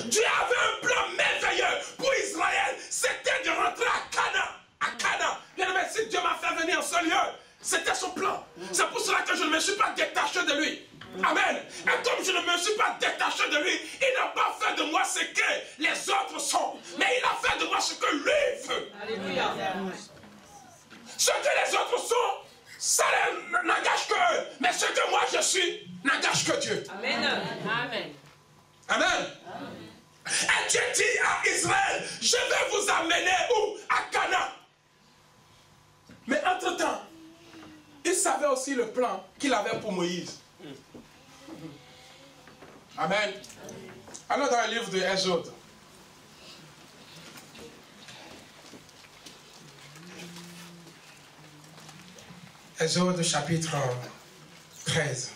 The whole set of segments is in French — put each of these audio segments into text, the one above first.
Dieu avait un plan merveilleux pour Israël. C'était de rentrer à Canaan. À Canaan. Bien aimé, si Dieu m'a fait venir en ce lieu, c'était son plan. C'est pour cela que je ne me suis pas détaché de lui. Amen. Et comme je ne me suis pas détaché de lui, il n'a pas fait de moi ce que les autres sont. Mais il a fait de moi ce que lui veut. Alléluia. Ce que les autres sont, ça n'engage que eux. Mais ce que moi je suis, n'engage que Dieu. Amen. Amen. Amen. Et Dieu dit à Israël, je vais vous amener où? À Canaan. Mais entre-temps, il savait aussi le plan qu'il avait pour Moïse. Amen. Alors dans le livre de Exode. Exode chapitre 13.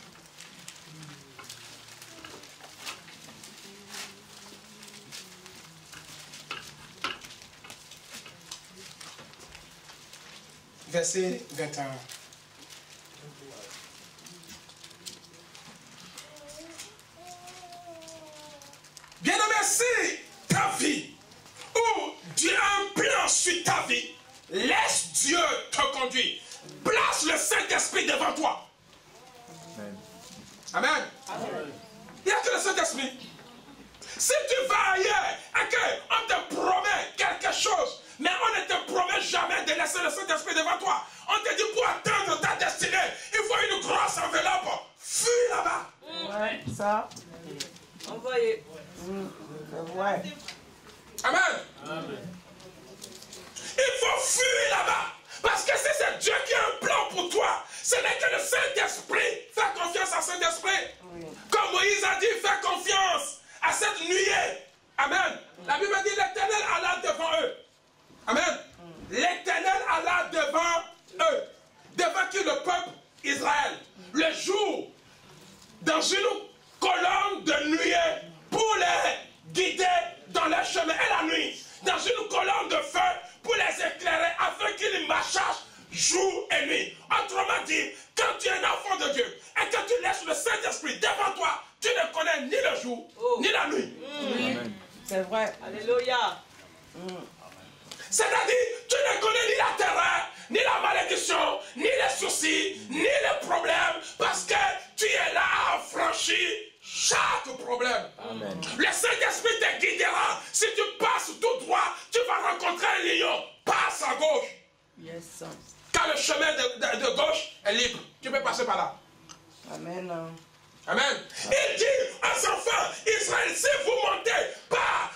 Verset 21. Bien-aimé, si ta vie, ou Dieu a un plan sur ta vie, laisse Dieu te conduire. Place le Saint-Esprit devant toi. Amen. Amen. Amen. Il n'y a que le Saint-Esprit. Si tu vas ailleurs et qu'on te promet quelque chose, mais on ne te promet jamais de laisser le Saint-Esprit devant toi. On te dit pour atteindre ta destinée, il faut une grosse enveloppe. Fuis là-bas. Ouais, ça. Envoyez. Ouais. Amen. Amen. Il faut fuir là-bas. Parce que si c'est Dieu qui a un plan pour toi, ce n'est que le Saint-Esprit. Fais confiance à Saint-Esprit. Oui. Comme Moïse a dit, fais confiance à cette nuée. Amen. La Bible dit, l'Éternel alla devant eux. Amen. L'Éternel alla devant eux. Devant qui? Le peuple Israël. Le jour, dans une colonne de nuée pour les guider dans leur chemin. Et la nuit, dans une colonne de feu pour les éclairer afin qu'ils marchent jour et nuit. Autrement dit, quand tu es un enfant de Dieu et que tu laisses le Saint-Esprit devant toi, tu ne connais ni le jour, ni la nuit. C'est vrai. Alléluia. C'est-à-dire, tu ne connais ni la terreur, ni la malédiction, ni les soucis, ni les problèmes, parce que tu es là à affranchir chaque problème. Amen. Le Saint-Esprit te guidera. Si tu passes tout droit, tu vas rencontrer un lion. Passe à gauche. Yes. Car le chemin de gauche est libre. Tu peux passer par là. Amen. Amen. Il dit aux enfants, Israël, si vous montez par,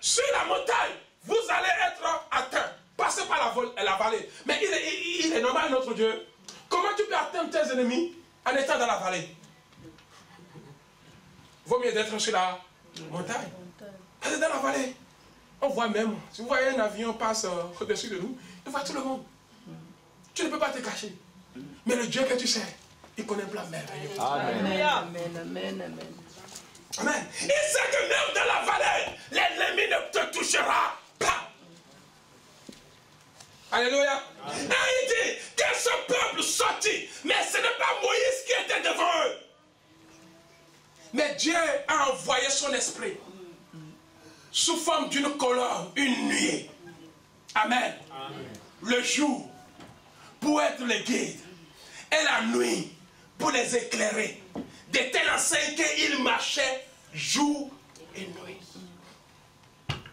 sur la montagne, vous allez être atteints. Passez par la vallée. Mais il est normal, notre Dieu. Comment tu peux atteindre tes ennemis en étant dans la vallée? Vaut mieux d'être sur la montagne. Parce que dans la vallée, on voit même, si vous voyez un avion passe au-dessus de nous, il voit tout le monde. Tu ne peux pas te cacher. Mais le Dieu que tu sais, il connaît plein de merveilleux. Amen. Amen. Amen. Amen. Amen. Il sait que même dans la vallée, l'ennemi ne te touchera pas. Alléluia. Amen. Et il dit que ce peuple sortit, mais ce n'est pas Moïse qui était devant eux. Mais Dieu a envoyé son esprit sous forme d'une colonne, une nuée. Amen. Amen. Le jour pour être le guide et la nuit pour les éclairer. De telle enseigne qu'ils marchaient jour et nuit.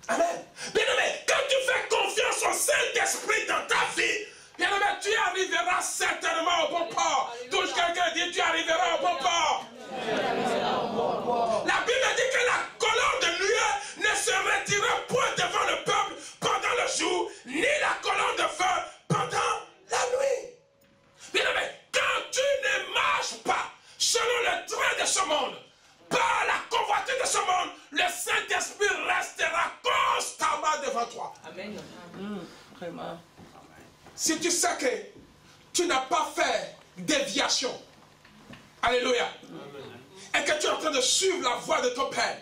Amen. Bien-aimé, quand tu fais confiance au Saint-Esprit dans ta vie, bien-aimé, tu arriveras certainement au bon port. Touche quelqu'un, dit tu arriveras au bon port. La Bible dit que la colonne de nuée ne se retira point devant le peuple pendant le jour, ni la colonne de feu pendant la nuit. Bien-aimé, quand tu ne marches pas selon le train de ce monde, par la convoitise de ce monde, le Saint-Esprit restera constamment devant toi. Amen. Vraiment. Si tu sais que tu n'as pas fait déviation, alléluia, et que tu es en train de suivre la voie de ton Père,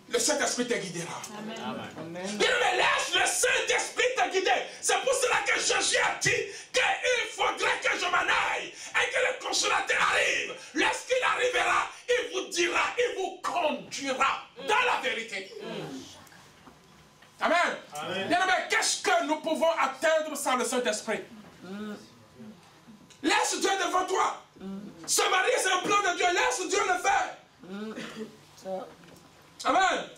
le Saint-Esprit te guidera. Amen. Bien, mais laisse le Saint-Esprit te guider. C'est pour cela que Jésus a dit qu'il faudrait que je m'en aille et que le consolateur arrive. Lorsqu'il arrivera, il vous dira, il vous conduira. conduira dans la vérité. Amen. Bien aimé, qu'est-ce que nous pouvons atteindre sans le Saint-Esprit? Laisse Dieu devant toi. Se marier, c'est un plan de Dieu. Laisse Dieu le faire. Amen.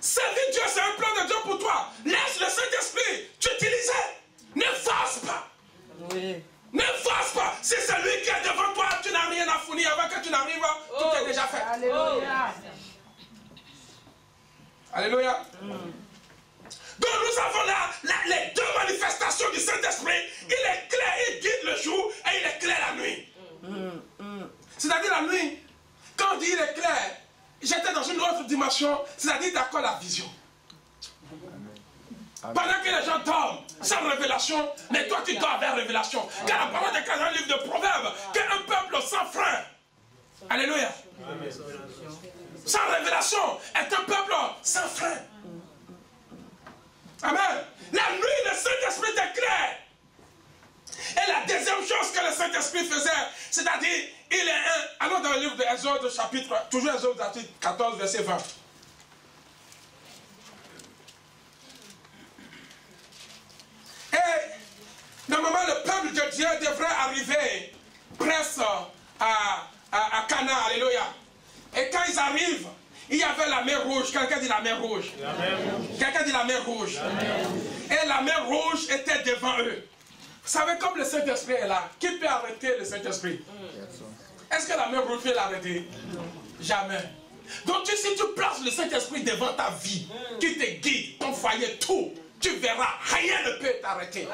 Servir Dieu, c'est un plan de Dieu pour toi. Laisse le Saint-Esprit t'utiliser. Ne force pas. Oui. Ne force pas. C'est celui qui est devant toi. Tu n'as rien à fournir. Avant que tu n'arrives, tout est déjà fait. Alléluia. Alléluia. Donc nous avons là les deux manifestations du Saint-Esprit. Il est clair, il guide le jour et il est clair la nuit. C'est-à-dire la nuit, quand on dit il est clair, j'étais dans une autre dimension, c'est-à-dire d'accord la vision. Pendant que les gens dorment sans révélation, mais toi tu dors vers révélation. Car la parole est dans un livre de Proverbes, qu'un peuple sans frein. Alléluia. Sans révélation est un peuple sans frein. Amen. La nuit, le Saint-Esprit est clair. Et la deuxième chose que le Saint-Esprit faisait, c'est-à-dire, il est un. Allons dans le livre d'Exode, chapitre, toujours Exode, chapitre 14, verset 20. Et, normalement, le peuple de Dieu devrait arriver presque à Canaan, alléluia. Et quand ils arrivent, il y avait la mer Rouge. Quelqu'un dit la mer Rouge. Quelqu'un dit la mer Rouge. Et la mer Rouge était devant eux. Vous savez, comme le Saint-Esprit est là, qui peut arrêter le Saint-Esprit? Est-ce que la mer Rouge peut l'arrêter? Jamais. Donc si tu places le Saint-Esprit devant ta vie, qui te guide, ton foyer, tout, tu verras, rien ne peut t'arrêter.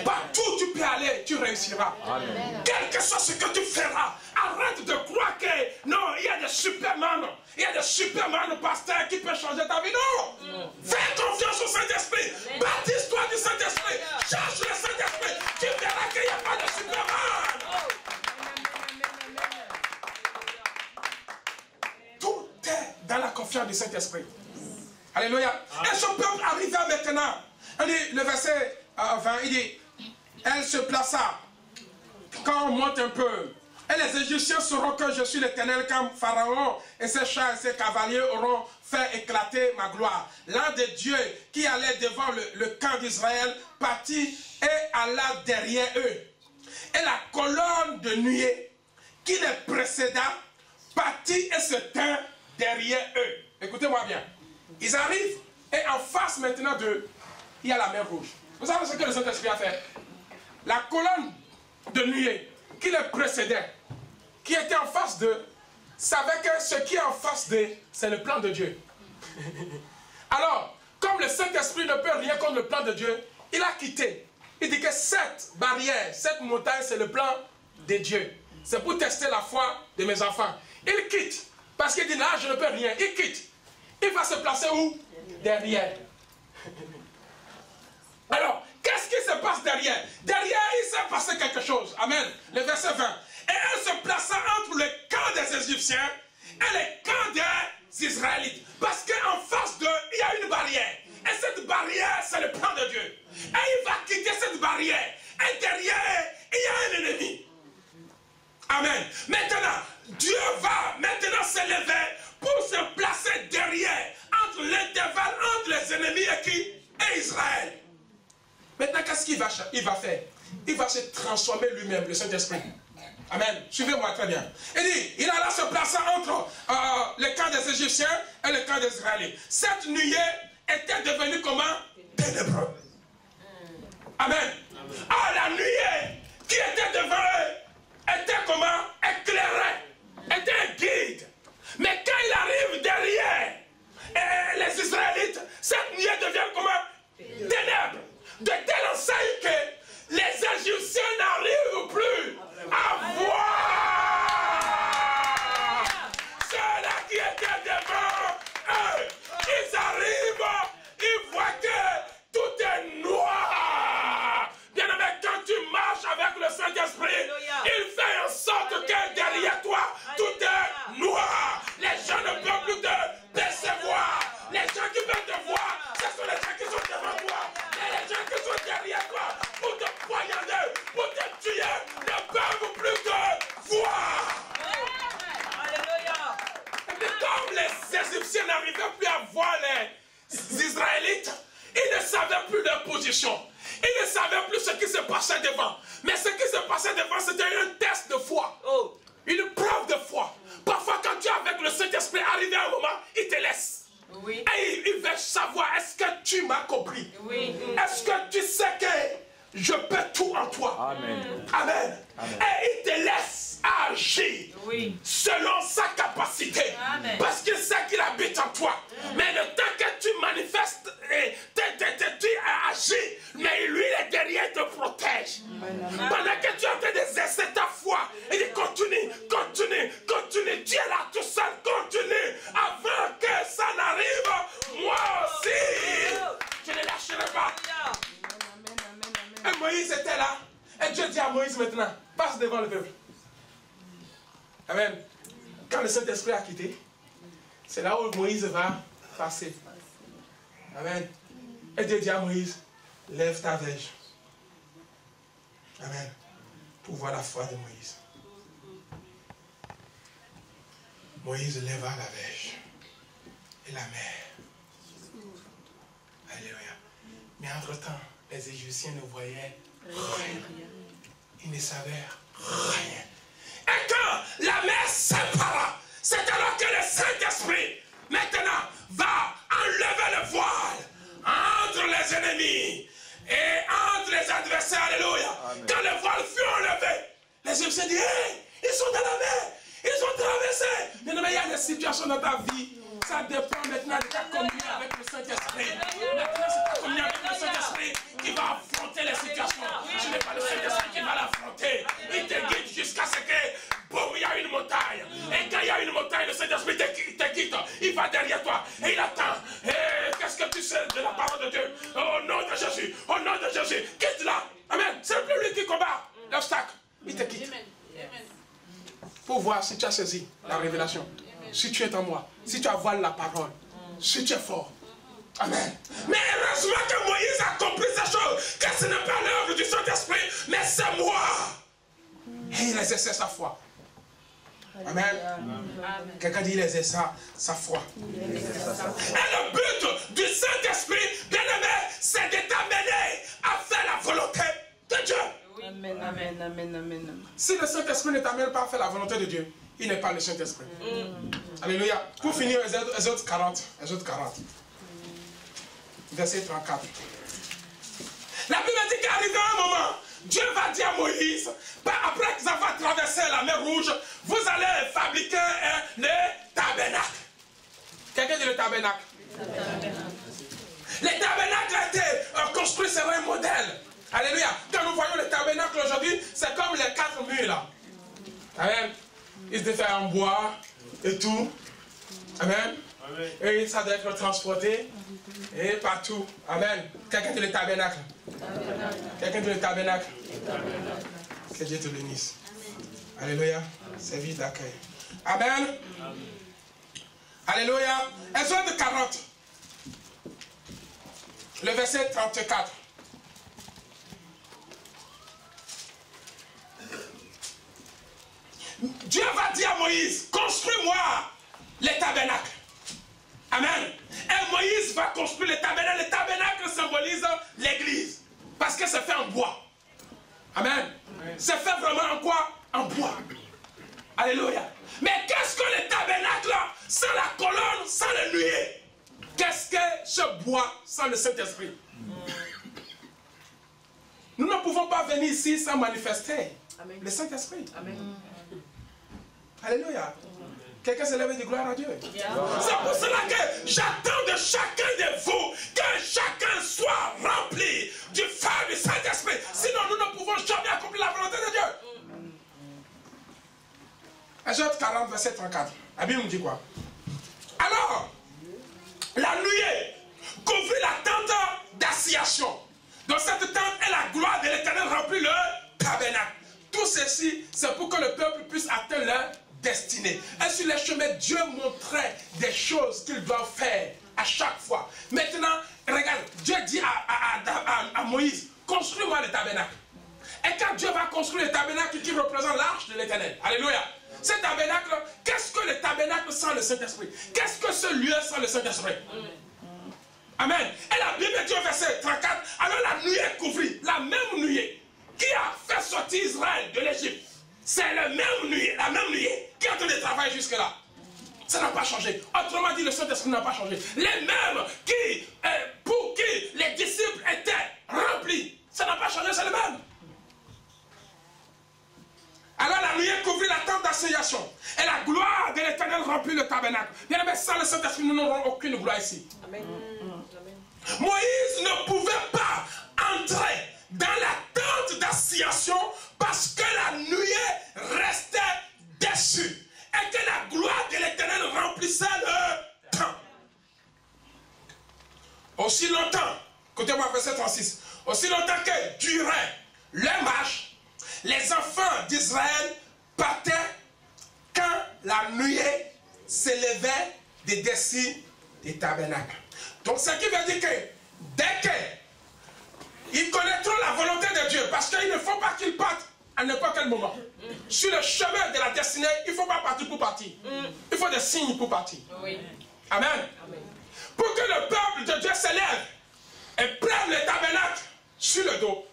Partout où tu peux aller, tu réussiras. Amen. Quel que soit ce que tu feras, arrête de croire que non, il y a des superman, il y a des superman pasteurs qui peuvent changer ta vie. Non! Fais confiance au Saint-Esprit. Baptise-toi du Saint-Esprit. Cherche le Saint-Esprit. Tu verras qu'il n'y a pas de superman. Tout est dans la confiance du Saint-Esprit. Alléluia. Et son peuple arriva maintenant. Il dit, le verset 20, il dit, elle se plaça. Quand on monte un peu, et les Égyptiens sauront que je suis l'Éternel, quand Pharaon et ses chars et ses cavaliers auront fait éclater ma gloire. L'un des dieux qui allait devant le camp d'Israël partit et alla derrière eux. Et la colonne de nuée qui les précéda partit et se tint derrière eux. Écoutez-moi bien. Ils arrivent et en face maintenant d'eux, il y a la mer Rouge. Vous savez ce que le Saint-Esprit a fait? La colonne de nuée qui les précédait, qui était en face d'eux, savait que ce qui est en face d'eux, c'est le plan de Dieu. Alors, comme le Saint-Esprit ne peut rien contre le plan de Dieu, il a quitté. Il dit que cette barrière, cette montagne, c'est le plan de Dieu. C'est pour tester la foi de mes enfants. Il quitte, parce qu'il dit là, je ne peux rien. Il quitte. Il va se placer où? Derrière. Alors, qu'est-ce qui se passe derrière? Derrière, il s'est passé quelque chose. Amen. Le verset 20. Et elle se plaça entre le camp des Égyptiens et le camp des Israélites. Parce qu'en face d'eux, il y a une barrière. Et cette barrière, c'est le plan de Dieu. Et il va quitter cette barrière. Et derrière, il y a un ennemi. Amen. Maintenant, Dieu va maintenant s'élever pour se placer derrière, entre l'intervalle entre les ennemis et qui? Et Israël. Maintenant, qu'est-ce qu'il va faire? Il va se transformer lui-même, le Saint-Esprit. Amen. Suivez-moi très bien. Il dit, il alla se placer entre le camp des Égyptiens et le camp des Israélites. Cette nuée était devenue comment? Ténébreux. Amen. Ah, la nuée qui était devant eux était comment? Éclairée. Était un guide. Mais quand il arrive derrière les Israélites, cette nuée devient comment? Ténèbres. De telle enseigne que les Égyptiens n'arrivent plus à voir ceux-là qui étaient devant eux. Ils arrivent, ils voient que tout est noir. Bien aimé, quand tu marches avec le Saint-Esprit, il fait en sorte que derrière toi, comme les Égyptiens n'arrivaient plus à voir les Israélites, ils ne savaient plus leur position. Ils ne savaient plus ce qui se passait devant. Mais ce qui se passait devant, c'était un test de foi. Une preuve de foi. Parfois, quand tu es avec le Saint-Esprit, arrivé à un moment, il te laisse. Oui. Et il veut savoir, est-ce que tu m'as compris? Oui. Est-ce que tu sais que je peux tout en toi? Amen. Amen. Et il te laisse agir selon sa capacité. Amen. Parce qu'il sait qu'il habite en toi. Mais le temps que tu manifestes, tu agis, mais lui, il est derrière, te protège. Pendant que tu es en train d'exercer ta foi, il dit continue, continue, continue. Tu es là tout seul, continue. Avant que ça n'arrive, moi aussi, je ne lâcherai pas. Et Moïse était là. Et Dieu dit à Moïse maintenant, passe devant le peuple. Amen. Quand le Saint-Esprit a quitté, c'est là où Moïse va passer. Amen. Et Dieu dit à Moïse, lève ta verge. Amen. Pour voir la foi de Moïse. Moïse leva la verge. Et la mer. Alléluia. Mais entre-temps, les Égyptiens ne voyaient rien. Ils ne savaient rien. Et quand la mer sépara, c'est alors que le Saint-Esprit maintenant va enlever le voile entre les ennemis et entre les adversaires. Alléluia. Amen. Quand le voile fut enlevé, les Égyptiens disent, hey, ils sont dans la mer, ils ont traversé. Mais il y a des situations dans ta vie. Ça dépend maintenant de ta communion avec le Saint-Esprit. Maintenant, c'est ta communion avec le Saint-Esprit qui va affronter les situations. Ce n'est pas le Saint-Esprit qui va l'affronter. Il te guide jusqu'à ce que, boum, il y a une montagne. Et quand il y a une montagne, le Saint-Esprit te quitte. Il va derrière toi et il attend. Qu'est-ce que tu sais de la parole de Dieu? Au nom de Jésus, au nom de Jésus, quitte-la. Amen. C'est plus lui qui combat l'obstacle. Il te quitte. Pour voir si tu as saisi la révélation. Si tu es en moi, si tu avales la parole, si tu es fort. Amen. Mais heureusement que Moïse a compris ces choses, que ce n'est pas l'œuvre du Saint-Esprit, mais c'est moi. Et il exerçait sa foi. Amen. Quelqu'un dit il exerçait sa foi. Et le but du Saint-Esprit, bien aimé, c'est de t'amener à faire la volonté de Dieu. Amen, amen, amen, amen. Si le Saint-Esprit ne t'amène pas à faire la volonté de Dieu, il n'est pas le Saint-Esprit. Alléluia. Pour finir, Exode 40. Exode 40. Verset 34. La Bible dit qu'arrivé un moment, Dieu va dire à Moïse, après qu'ils avaient traversé la mer Rouge, vous allez fabriquer le tabernacle. Quelqu'un dit le tabernacle? Le tabernacle a été construit sur un modèle. Alléluia. Quand nous voyons le tabernacle aujourd'hui, c'est comme les 4 murs là. Amen. Il se fait en bois et tout. Amen. Amen. Et ça doit être transporté et partout. Amen. Quelqu'un dit le tabernacle. Quelqu'un dit le tabernacle. Que Dieu te bénisse. Amen. Alléluia. C'est vite d'accueil. Amen. Amen. Alléluia. Exode 40. Le verset 34. Dieu va dire à Moïse, construis-moi les tabernacles. Amen. Et Moïse va construire les tabernacles. Les tabernacles symbolisent l'église. Parce que c'est fait en bois. Amen. C'est fait vraiment en quoi? En bois. Alléluia. Mais qu'est-ce que les tabernacles sans la colonne, sans le nuée? Qu'est-ce que ce bois sans le Saint-Esprit? Nous ne pouvons pas venir ici sans manifester le Saint-Esprit. Amen. Alléluia. Quelqu'un se lève et dit gloire à Dieu. C'est pour cela que j'attends de chacun de vous que chacun soit rempli du feu du Saint-Esprit. Sinon, nous ne pouvons jamais accomplir la volonté de Dieu. Exode 40, verset 34. La Bible nous dit quoi? Alors, la nuée couvrit la tente d'assignation. Dans cette tente, et la gloire de l'Éternel remplit le tabernacle. Tout ceci, c'est pour que le peuple puisse atteindre leur destinée. Et sur les chemins, Dieu montrait des choses qu'ils doivent faire à chaque fois. Maintenant, regarde, Dieu dit à Moïse, construis-moi le tabernacle. Et quand Dieu va construire le tabernacle qui représente l'arche de l'Éternel, alléluia, Ce tabernacle, qu'est-ce que le tabernacle sans le Saint-Esprit? Qu'est-ce que ce lieu sans le Saint-Esprit? Amen. Et la Bible dit au verset 34, alors la nuée couvrit, la même nuée qui a fait sortir Israël de l'Égypte. C'est la même nuée qui est en train de travailler jusque-là. Ça n'a pas changé. Autrement dit, le Saint-Esprit n'a pas changé. Les mêmes pour qui les disciples étaient remplis, ça n'a pas changé, c'est le même. Alors la nuée couvrit la tente d'assignation. Et la gloire de l'Éternel remplit le tabernacle. Bien aimé, sans le Saint-Esprit, nous n'aurons aucune gloire ici. Amen. Moïse ne pouvait pas entrer dans la tente d'assignation parce que la nuée restait dessus. Et que la gloire de l'Éternel remplissait le temple. Aussi longtemps, écoutez-moi verset 36, aussi longtemps que durait leur marche, les enfants d'Israël partaient quand la nuée s'élevait des dessus des tabernacles. Donc ce qui veut dire que dès qu'ils connaîtront la volonté de Dieu, parce qu'il ne faut pas qu'ils partent à n'importe quel moment. Sur le chemin de la destinée, il ne faut pas partir pour partir. Il faut des signes pour partir. Oui. Amen. Amen. Pour que le peuple de Dieu s'élève et prenne le tabernacle sur le dos,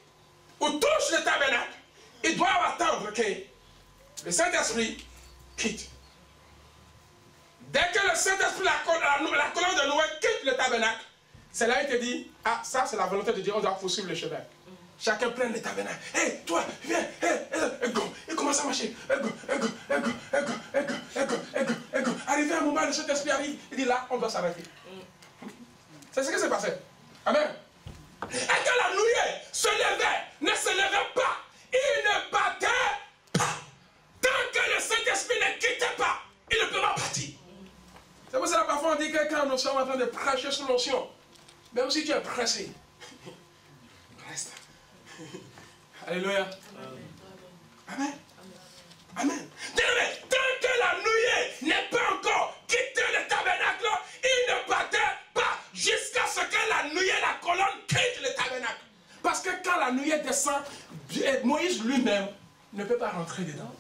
ou touche le tabernacle, ils doivent attendre que le Saint-Esprit quitte. Dès que le Saint-Esprit, la colonne de Noé quitte le tabernacle, c'est là qu'il te dit, ah, ça c'est la volonté de Dieu, on doit poursuivre le chemin. Chacun prenne le tabernacle. Hé, toi, viens, il commence à marcher. Arrivé à un moment, le Saint-Esprit arrive, il dit là, on doit s'arrêter. C'est ce qui s'est passé. Amen. Et que la nuée se levait, ne se levait pas, il ne battait pas. Tant que le Saint-Esprit ne quittait pas, il ne peut pas partir. C'est pour ça que parfois on dit que quand nous sommes en train de prêcher sous l'onction, même si tu es pressé, reste. Alléluia. Amen. Amen. Tant que la nuée n'est pas encore quitté le tabernacle, il ne battait pas jusqu'à ce que la nuée, la colonne, quitte le tabernacle. Parce que quand la nuée descend, Moïse lui-même ne peut pas rentrer dedans.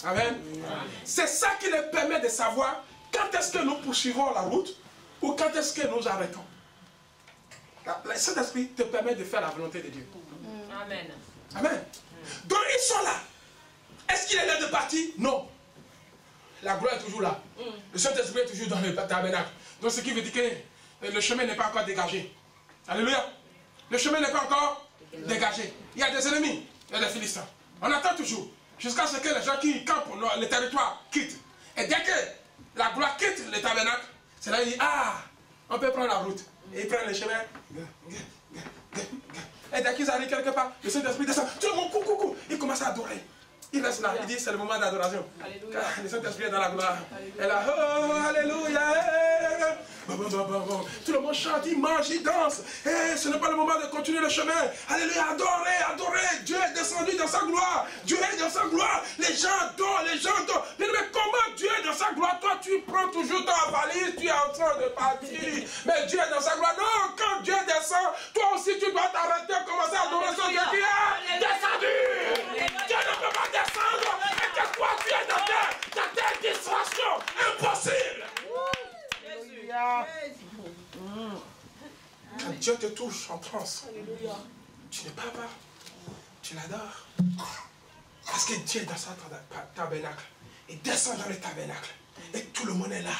Amen. C'est ça qui nous permet de savoir quand est-ce que nous poursuivons la route ou quand est-ce que nous arrêtons. Le Saint-Esprit te permet de faire la volonté de Dieu. Amen. Amen. Donc ils sont là. Est-ce qu'il est là de partir? Non. La gloire est toujours là. Le Saint-Esprit est toujours dans le tabernacle. Donc ce qui veut dire que le chemin n'est pas encore dégagé. Alléluia. Le chemin n'est pas encore dégagé. Il y a des ennemis. Il y a des Philistins. On attend toujours. Jusqu'à ce que les gens qui campent le territoire quittent. Et dès que la gloire quitte le tabernacle, c'est là qu'il dit, ah, on peut prendre la route. Et ils prennent le chemin. Et dès qu'ils arrivent quelque part, le Saint-Esprit descend. Tout le monde, coucou, il commence à adorer. Il reste là, il dit c'est le moment d'adoration. Le Saint-Esprit est dans la gloire. Et là, oh, alléluia. Tout le monde chante, il mange, il danse. Et ce n'est pas le moment de continuer le chemin. Alléluia, adorez, adorez. Dieu est descendu dans sa gloire. Dieu est dans sa gloire. Les gens adorent, les gens adorent. Mais comment Dieu est dans sa gloire? Toi, tu prends toujours ta valise, tu es en train de partir. Mais Dieu est dans sa gloire. Non, quand Dieu descend, toi aussi tu dois t'arrêter, commencer à adorer son Dieu qui est descendu. Dieu ne peut pas descendre et que toi tu es dans ta distraction. Impossible. Quand Dieu te touche en transe, tu ne parles pas, tu l'adores. Parce que Dieu est dans son tabernacle. Il descend dans le tabernacle. Et tout le monde est là.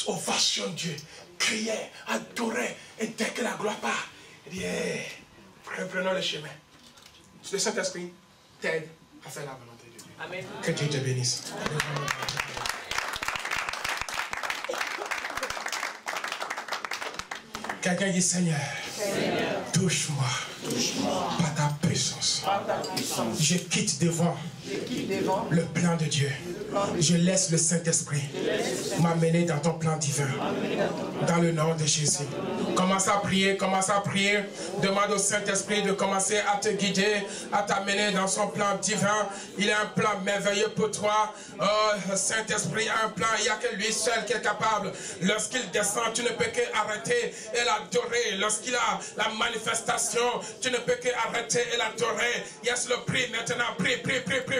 Ovation Dieu, crier, adorer. Et dès que la gloire part, il dit, hey, reprenons le chemin. Le Saint-Esprit t'aide à faire la volonté de Dieu. Amen. Que Dieu te bénisse. Amen. Quelqu'un dit Seigneur, touche-moi par ta puissance. Je quitte devant le plan de Dieu. Je laisse le Saint-Esprit m'amener dans ton plan divin. Dans le nom de Jésus. Comment Commence à prier, commence à prier. Demande au Saint-Esprit de commencer à te guider, à t'amener dans son plan divin. Il a un plan merveilleux pour toi. Oh, Saint-Esprit a un plan, il n'y a que lui seul qui est capable. Lorsqu'il descend, tu ne peux qu'arrêter et l'adorer. Lorsqu'il a la manifestation, tu ne peux qu'arrêter et l'adorer. Yes, le prie maintenant, prie, prie, prie, prie.